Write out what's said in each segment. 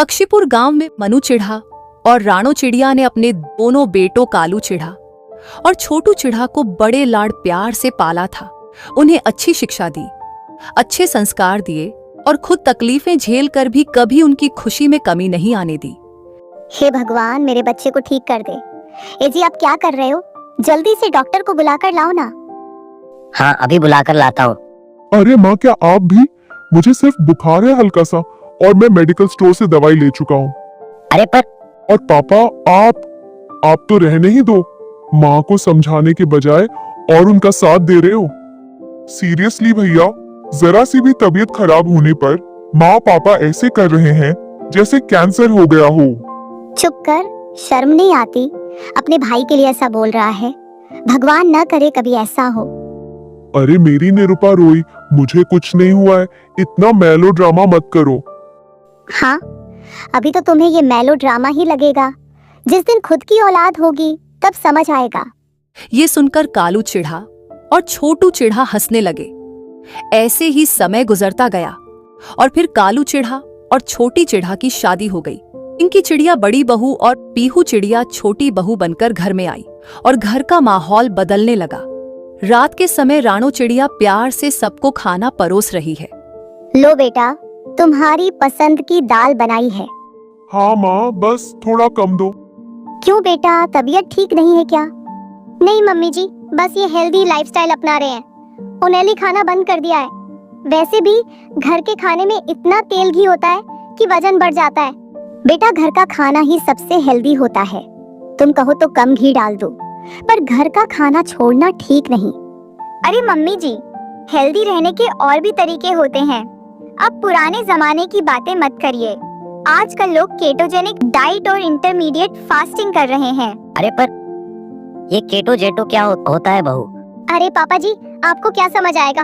पक्षीपुर गांव में मनु चिढ़ा और राणो चिड़िया ने अपने दोनों बेटों कालू चिढ़ा और छोटू चिढ़ा को बड़े लाड प्यार से पाला था। उन्हें अच्छी शिक्षा दी, अच्छे संस्कार दिए और खुद तकलीफें झेल कर भी कभी उनकी खुशी में कमी नहीं आने दी। हे भगवान, मेरे बच्चे को ठीक कर दे। ए जी, आप क्या कर रहे हो? जल्दी से डॉक्टर को बुलाकर लाओ ना। हाँ, अभी बुलाकर लाता हूँ। अरे माँ, क्या आप भी? मुझे सिर्फ बुखार है हल्का सा और मैं मेडिकल स्टोर से दवाई ले चुका हूँ। अरे पर और पापा, आप तो रहने ही दो। माँ को समझाने के बजाय और उनका साथ दे रहे हो। सीरियसली भैया, जरा सी भी तबीयत खराब होने पर माँ पापा ऐसे कर रहे हैं जैसे कैंसर हो गया हो। चुप कर, शर्म नहीं आती? अपने भाई के लिए ऐसा बोल रहा है। भगवान न करे कभी ऐसा हो। अरे मेरी निरुपा रोई, मुझे कुछ नहीं हुआ है, इतना मेलो ड्रामा मत करो। हाँ, अभी तो तुम्हें ये मेलो ड्रामा ही लगेगा। जिस दिन खुद की औलाद होगी तब समझ आएगा। ये सुनकर कालू चिढ़ा और छोटू चिढ़ा हंसने लगे। ऐसे ही समय गुजरता गया और फिर कालू चिढ़ा और छोटी चिढ़ा की शादी हो गई। इनकी चिड़िया बड़ी बहू और पीहू चिड़िया छोटी बहू बनकर घर में आई और घर का माहौल बदलने लगा। रात के समय राणो चिड़िया प्यार से सबको खाना परोस रही है। लो बेटा, तुम्हारी पसंद की दाल बनाई है। हाँ माँ, बस थोड़ा कम दो। क्यों बेटा, तबीयत ठीक नहीं है क्या? नहीं मम्मी जी, बस ये हेल्दी लाइफस्टाइल अपना रहे हैं। ऑयली खाना बंद कर दिया है। वैसे भी घर के खाने में इतना तेल घी होता है कि वजन बढ़ जाता है। बेटा, घर का खाना ही सबसे हेल्दी होता है। तुम कहो तो कम घी डाल दो, पर घर का खाना छोड़ना ठीक नहीं। अरे मम्मी जी, हेल्दी रहने के और भी तरीके होते हैं। अब पुराने जमाने की बातें मत करिए। आजकल लोग केटोजेनिक डाइट और इंटरमीडिएट फास्टिंग कर रहे हैं। अरे पर ये केटो जेटो क्या होता है बहू? अरे पापा जी, आपको क्या समझ आएगा?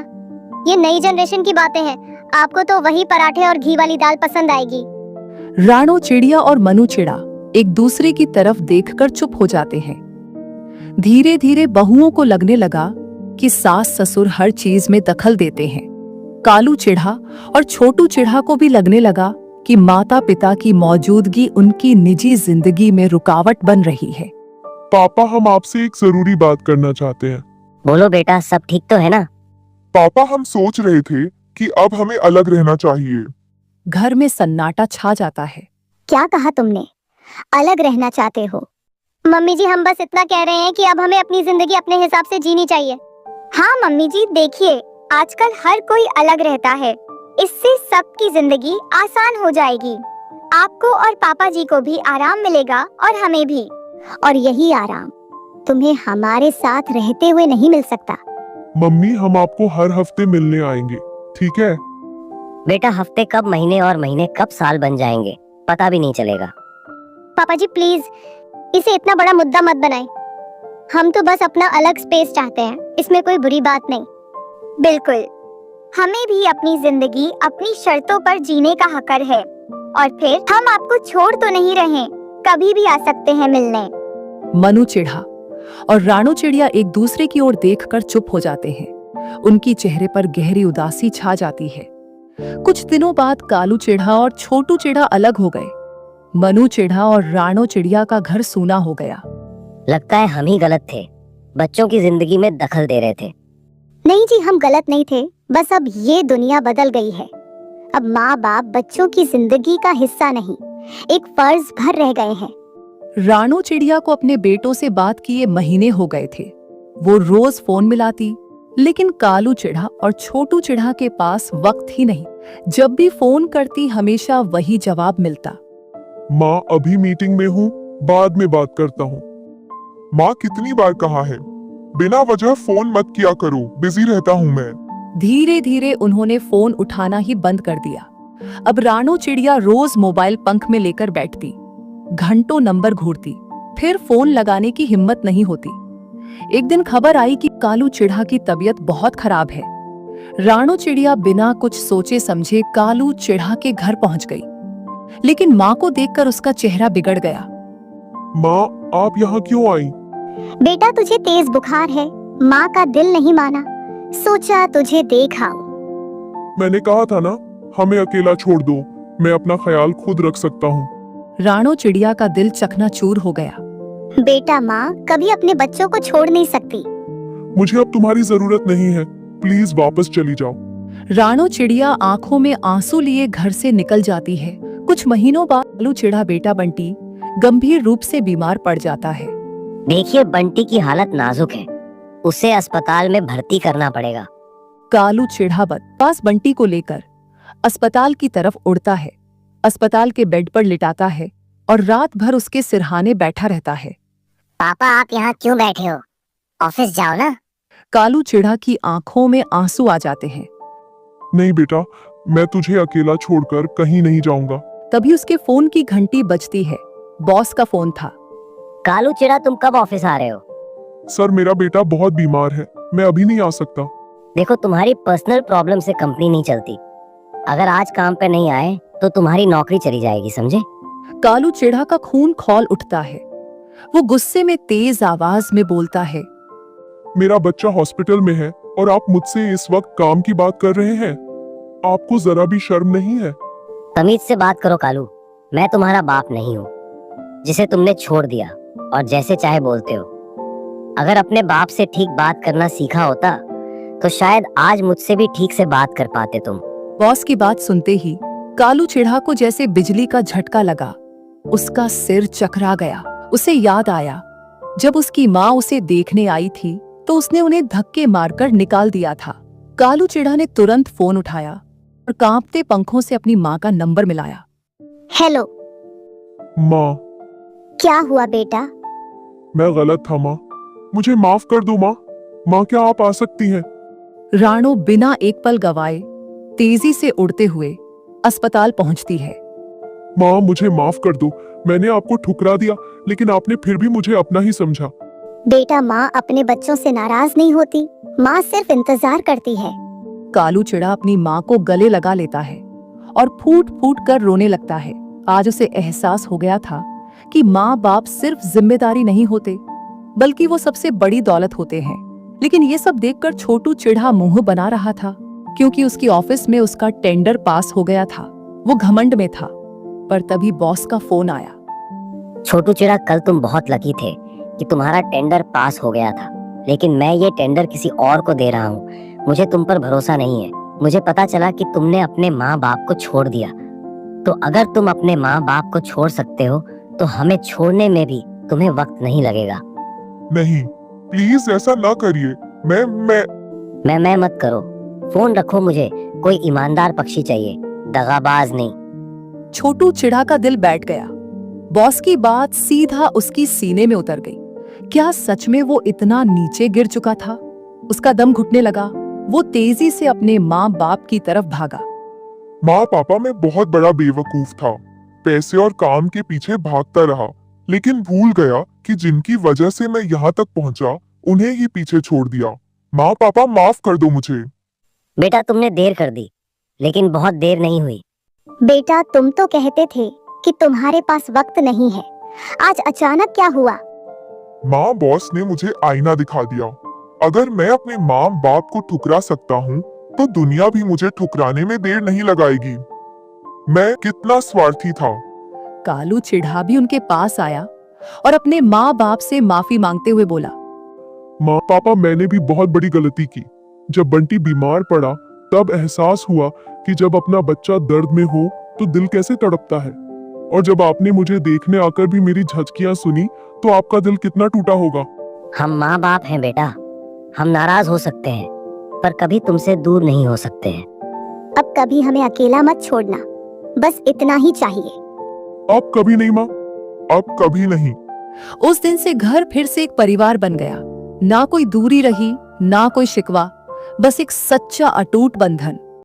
ये नई जनरेशन की बातें हैं। आपको तो वही पराठे और घी वाली दाल पसंद आएगी। राणो चिड़िया और मनु चिड़ा एक दूसरे की तरफ देखकर चुप हो जाते हैं। धीरे धीरे बहुओं को लगने लगा कि सास ससुर हर चीज में दखल देते हैं। कालू चिढ़ा और छोटू चिढ़ा को भी लगने लगा कि माता पिता की मौजूदगी उनकी निजी जिंदगी में रुकावट बन रही है। पापा, हम आपसे एक जरूरी बात करना चाहते हैं। बोलो बेटा, सब ठीक तो है ना? पापा, हम सोच रहे थे कि अब हमें अलग रहना चाहिए। घर में सन्नाटा छा जाता है। क्या कहा तुमने? अलग रहना चाहते हो? मम्मी जी, हम बस इतना कह रहे हैं कि अब हमें अपनी जिंदगी अपने हिसाब से जीनी चाहिए। हाँ मम्मी जी, देखिए आजकल हर कोई अलग रहता है। इससे सबकी जिंदगी आसान हो जाएगी। आपको और पापा जी को भी आराम मिलेगा और हमें भी। और यही आराम तुम्हें हमारे साथ रहते हुए नहीं मिल सकता। मम्मी, हम आपको हर हफ्ते मिलने आएंगे, ठीक है? बेटा, हफ्ते कब महीने और महीने कब साल बन जाएंगे पता भी नहीं चलेगा। पापा जी प्लीज, इसे इतना बड़ा मुद्दा मत बनाएं। हम तो बस अपना अलग स्पेस चाहते हैं, इसमें कोई बुरी बात नहीं। बिल्कुल, हमें भी अपनी जिंदगी अपनी शर्तों पर जीने का हक है। और फिर हम आपको छोड़ तो नहीं रहे, कभी भी आ सकते हैं मिलने। मनु चिढ़ा और राणो चिड़िया एक दूसरे की ओर देखकर चुप हो जाते हैं। उनकी चेहरे पर गहरी उदासी छा जाती है। कुछ दिनों बाद कालू चिढ़ा और छोटू चिढ़ा अलग हो गए। मनु चिढ़ा और राणो चिड़िया का घर सूना हो गया। लगता है हम ही गलत थे, बच्चों की जिंदगी में दखल दे रहे थे। नहीं जी, हम गलत नहीं थे, बस अब ये दुनिया बदल गई है। अब माँ बाप बच्चों की जिंदगी का हिस्सा नहीं, एक फर्ज भर रह गए हैं। राणो चिड़िया को अपने बेटों से बात किए महीने हो गए थे। वो रोज फोन मिलाती, लेकिन कालू चिढ़ा और छोटू चिढ़ा के पास वक्त ही नहीं। जब भी फोन करती हमेशा वही जवाब मिलता। माँ, अभी मीटिंग में हूँ, बाद में बात करता हूँ। माँ, कितनी बार कहा है, बिना वजह फोन मत किया करो, बिजी रहता हूँ मैं। धीरे धीरे उन्होंने फोन उठाना ही बंद कर दिया। अब राणो चिड़िया रोज मोबाइल पंख में लेकर बैठती, घंटों नंबर घूरती, फिर फोन लगाने की हिम्मत नहीं होती। एक दिन खबर आई कि कालू चिढ़ा की तबीयत बहुत खराब है। राणो चिड़िया बिना कुछ सोचे समझे कालू चिढ़ा के घर पहुंच गई, लेकिन माँ को देखकर उसका चेहरा बिगड़ गया। माँ, आप यहाँ क्यों आई? बेटा, तुझे तेज बुखार है, माँ का दिल नहीं माना, सोचा तुझे देख आऊं। मैंने कहा था ना, हमें अकेला छोड़ दो, मैं अपना ख्याल खुद रख सकता हूँ। राणो चिड़िया का दिल चकनाचूर हो गया। बेटा माँ कभी अपने बच्चों को छोड़ नहीं सकती। मुझे अब तुम्हारी जरूरत नहीं है, प्लीज वापस चली जाओ। राणो चिड़िया आंखों में आंसू लिए घर से निकल जाती है। कुछ महीनों बाद कालू चिड़ा बेटा बंटी गंभीर रूप से बीमार पड़ जाता है। देखिए बंटी की हालत नाजुक है, उसे अस्पताल में भर्ती करना पड़ेगा। कालू चिढ़ा पास बंटी को लेकर अस्पताल की तरफ उड़ता है। अस्पताल के बेड पर लिटाता है और रात भर उसके सिरहाने बैठा रहता है। पापा आप यहाँ क्यों बैठे हो? ऑफिस जाओ ना। कालू चिढ़ा की आंखों में आंसू आ जाते हैं। नहीं बेटा, मैं तुझे अकेला छोड़कर कहीं नहीं जाऊंगा। तभी उसके फोन की घंटी बजती है। बॉस का फोन था। कालू चिड़ा तुम कब ऑफिस आ रहे हो? सर मेरा बेटा बहुत बीमार है, मैं अभी नहीं आ सकता। देखो तुम्हारी पर्सनल प्रॉब्लम से कंपनी नहीं चलती। अगर आज काम पे नहीं आए तो तुम्हारी नौकरी चली जाएगी, समझे? कालू चिढ़ा का खून खौल उठता है। वो गुस्से में तेज आवाज में बोलता है, मेरा बच्चा हॉस्पिटल में है और आप मुझसे इस वक्त काम की बात कर रहे हैं। आपको जरा भी शर्म नहीं है? तमीज से बात करो कालू, मैं तुम्हारा बाप नहीं हूँ जिसे तुमने छोड़ दिया और जैसे चाहे बोलते हो। अगर अपने बाप से ठीक बात करना सीखा होता तो शायद आज मुझसे भी ठीक से बात कर पाते तुम। बॉस की बात सुनते ही कालू चिढ़ा को जैसे बिजली का झटका लगा। उसका सिर चकरा गया। उसे याद आया जब उसकी माँ उसे देखने आई थी तो उसने उन्हें धक्के मारकर निकाल दिया था। कालू चिढ़ा ने तुरंत फोन उठाया और कांपते पंखों से अपनी माँ का नंबर मिलाया। हेलो माँ, क्या हुआ बेटा? मैं गलत था माँ, मुझे माफ कर दो माँ। माँ क्या आप आ सकती हैं? राणो बिना एक पल गवाए तेजी से उड़ते हुए अस्पताल पहुंचती है। माँ मुझे माफ कर दो, मैंने आपको ठुकरा दिया लेकिन आपने फिर भी मुझे अपना ही समझा। बेटा माँ अपने बच्चों से नाराज नहीं होती, माँ सिर्फ इंतजार करती है। कालू चिड़ा अपनी माँ को गले लगा लेता है और फूट फूट कर रोने लगता है। आज उसे एहसास हो गया था कि माँ बाप सिर्फ जिम्मेदारी नहीं होते बल्कि वो सबसे बड़ी दौलत होते हैं। लेकिन ये सब देखकर छोटू चिढ़ा मुंह बना रहा था क्योंकि उसकी ऑफिस में उसका टेंडर पास हो गया था। वो घमंड में था। पर तभी बॉस का फोन आया। छोटू चिड़ा कल तुम बहुत लकी थे कि तुम्हारा टेंडर पास हो गया था, लेकिन मैं ये टेंडर किसी और को दे रहा हूँ। मुझे तुम पर भरोसा नहीं है। मुझे पता चला कि तुमने अपने माँ बाप को छोड़ दिया, तो अगर तुम अपने माँ बाप को छोड़ सकते हो तो हमें छोड़ने में भी तुम्हें वक्त नहीं लगेगा। नहीं प्लीज ऐसा ना करिए। मैं मत करो। फोन रखो, मुझे कोई ईमानदार पक्षी चाहिए, दगाबाज नहीं। छोटू चिढ़ा का दिल बैठ गया। बॉस की बात सीधा उसकी सीने में उतर गई। क्या सच में वो इतना नीचे गिर चुका था? उसका दम घुटने लगा। वो तेजी से अपने माँ बाप की तरफ भागा। माँ पापा मैं बहुत बड़ा बेवकूफ था, पैसे और काम के पीछे भागता रहा, लेकिन भूल गया कि जिनकी वजह से मैं यहाँ तक पहुँचा उन्हें ही पीछे छोड़ दिया। माँ पापा माफ कर दो मुझे। बेटा तुमने देर कर दी, लेकिन बहुत देर नहीं हुई। बेटा तुम तो कहते थे कि तुम्हारे पास वक्त नहीं है, आज अचानक क्या हुआ? माँ बॉस ने मुझे आईना दिखा दिया। अगर मैं अपने माँ बाप को ठुकरा सकता हूँ तो दुनिया भी मुझे ठुकराने में देर नहीं लगाएगी। मैं कितना स्वार्थी था। कालू चिढ़ा भी उनके पास आया और अपने माँ बाप से माफी मांगते हुए बोला, माँ पापा मैंने भी बहुत बड़ी गलती की। जब बंटी बीमार पड़ा तब एहसास हुआ कि जब अपना बच्चा दर्द में हो तो दिल कैसे तड़पता है, और जब आपने मुझे देखने आकर भी मेरी झचकियां सुनी तो आपका दिल कितना टूटा होगा। हम माँ बाप हैं बेटा, हम नाराज हो सकते हैं पर कभी तुमसे दूर नहीं हो सकते हैं। अब कभी हमें अकेला मत छोड़ना, बस इतना ही चाहिए। अब कभी नहीं माँ, अब कभी नहीं। उस दिन से घर फिर से एक परिवार बन गया। ना कोई दूरी रही, ना कोई शिकवा, बस एक सच्चा अटूट बंधन।